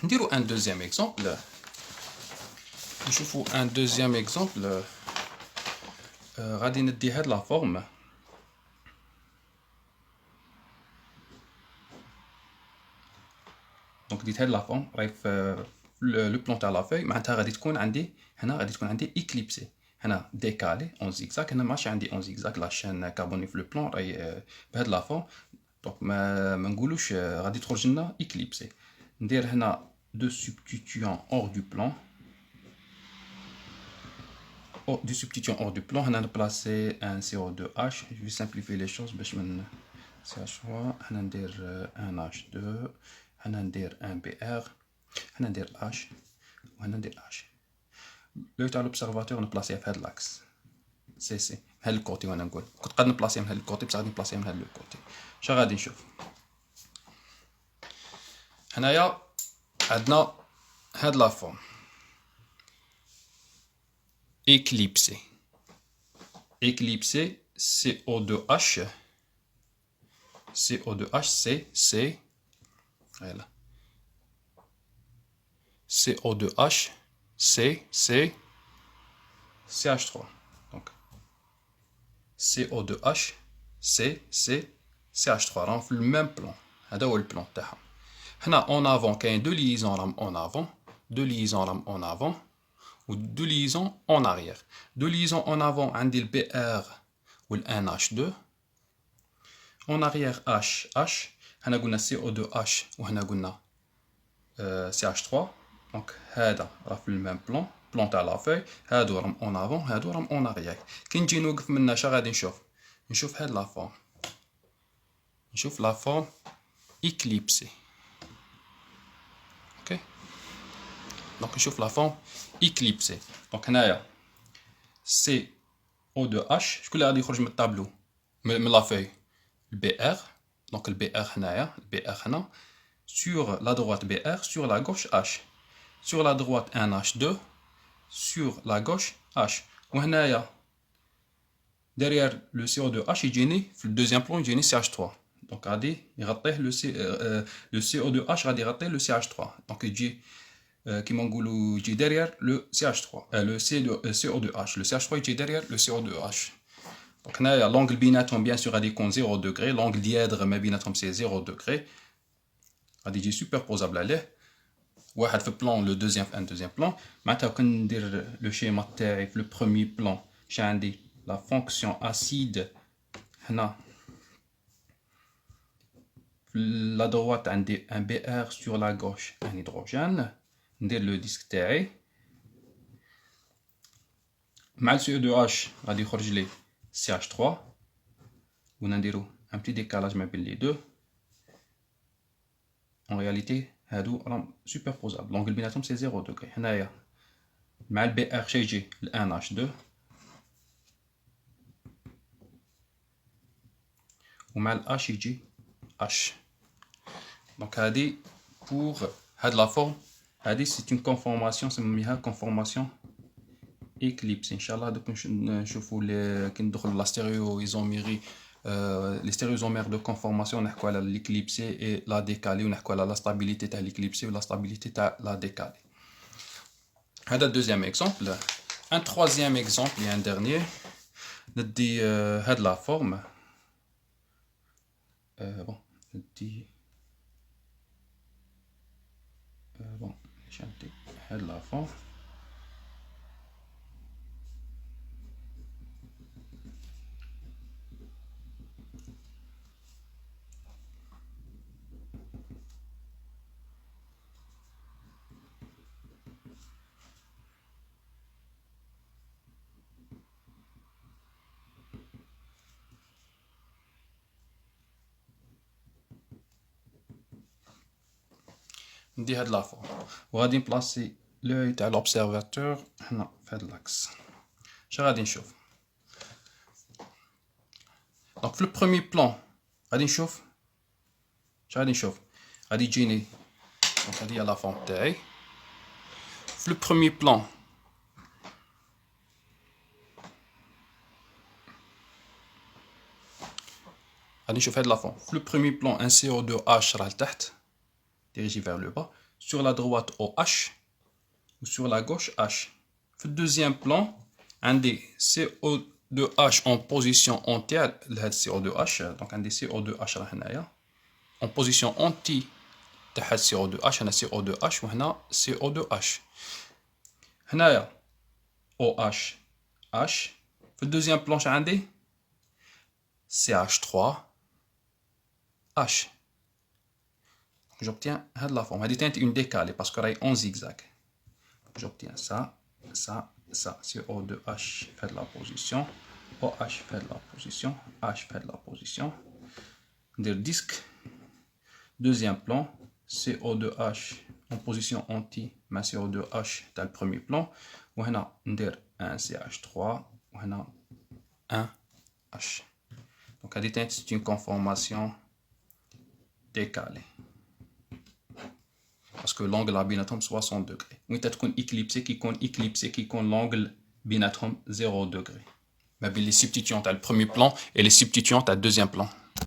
نديرو ان دوزيام اكزومبل نشوفو ان دوزيام اكزومبل غادي ندي هاد لا فورم دونك ديت هاد لا فورم راهي في لو بلون تاع لا فوي معناتها غادي تكون عندي هنا غادي تكون عندي اكليبسي هنا ديكالي اون زيكزاك هنا ماشي عندي اون زيكزاك لا شين كاربوني في لو بلون راهي بهاد لا فورم دونك ما نقولوش غادي تخرج لنا اكليبسي ندير هنا دو سبستيتيون اور دو بلون du substituant hors du plan, on a placé un CO2H. Je vais simplifier les choses. CH3, on a un H2, on a un BR, on a H, on a H. Le temps l'observateur on a placé à l'axe. CC. هل الكوتي وانا نقول كنت قد نبلاصي من هذا الكوتي بصح غادي نبلاصي من هذا الكوتي. شنو غادي نشوف؟ هنايا عندنا هاد لا فورم éclipsé. Éclipsé, CO2H. CO2H, C. Voilà. CO2H, C, CH3. Donc, CO2H, C, CH3. On fait le même plan. هذا هو البلان تاعها. هنا en avant كاين deux liaisons en avant, deux liaisons en avant. ou deux liaisons en arrière. Deux liaisons en avant, on dit le BR ou le NH2. En arrière, H. On a CO2H ou on a CH3. Donc, هذا راه في le même plan, plan تاع la feuille. هادو راهم en avant, هادو راهم en arrière. كي نجي نوقف منا شا غادي نشوف هاد لا فورم. نشوف لا فورم éclipsée. OK. Donc, نشوف la forme éclipsée. Donc, هنايا CO2H. شكون اللي غادي يخرج من الطابلو من لا فوي الBR. Donc, الBR هنايا الBR هنا. Sur la droite BR, sur la gauche H. Sur la droite NH2, sur la gauche H. وهنايا derrière le CO2H يجيني في الدوزيام بلون يجيني CH3. Donc, غادي يغطيه le CO2H غادي يغطيه le CH3. Donc, يجي كيما نقولوا يجي derrière le CH3 le CO2H le CH3 يجي derrière le CO2H. دونك هنايا لونغل بيناتهم بيان سور غادي يكون 0 دوغري لونغل ديادر ما بيناتهم سي 0 دوغري غادي يجي سوبربوزابل عليه واحد في بلون لو دوزيام في ان دوزيام بلون معناتها كون ندير لو شيما تاعي في لو بروميي بلون شا عندي لا فونكسيون اسيد هنا في لا droite عندي ان بي ار سور لا غوش ان هيدروجين ندير لو ديسك تاعي مع السي او دو اش غادي يخرج لي سي اش 3 ونديرو ان بتي ديكالاج ما بين لي دو en réalité هادو راهم سوبربوزابل لونغل بيناتهم سي 0 دوغري هنايا مع البي ار شي يجي الان اش 2 ومع الاش يجي اش دونك هادي بور هاد لا فورم هادي سي اون كونفورماسيون نسميها كونفورماسيون éclipse ان شاء الله دوك نشوفوا كي ندخلوا لا ستيريويزوميري لي ستيريوزومير دو كونفورماسيون نحكوا على ليكليبسي اي لا ديكالي ونحكوا على لا ستابيليتي تاع ليكليبسي ولا ستابيليتي تاع لا ديكالي. هذا دوزيام اكزومبل. ان تروازيام اكزومبل ان ديرنيير ندي هاد لا فورم بون ندي بون ندي هاد لا فورم ندي هاد لا فورم وغادي نبلاصي لوي تاع لوبسيرفاتور هنا في هاد لاكس. شنو غادي نشوف؟ دونك في لو بروميي بلون غادي نشوف شنو غادي نشوف؟ غادي يجيني دونك هادي هي لا فورم تاعي في لو بروميي بلون غادي نشوف هاد لا فورم في لو بروميي بلون ان CO2H راه لتحت dirigé vers le bas. Sur la droite OH ou sur la gauche H. Le deuxième plan, un des CO2H en position anti, le CO2H, donc un des CO2H en position anti de CO2H, un CO2H ou un CO2H. هنايا OH H. Le deuxième plan, un des CH3 H. J'obtiens la forme. Elle est une décalée parce qu'elle est en zigzag. J'obtiens ça, ça, ça. CO2H fait de la position. OH fait de la position. H fait de la position. Le disque. Deuxième plan. CO2H en position anti. Mais CO2H dans le premier plan. On a un CH3. On a un H. Donc, c'est une conformation décalée. Parce que l'angle à binatom 60 degrés. On peut être éclipsé qui compte l'angle binatom 0 degré. Mais les substituants à le premier plan et les substituants à le deuxième plan.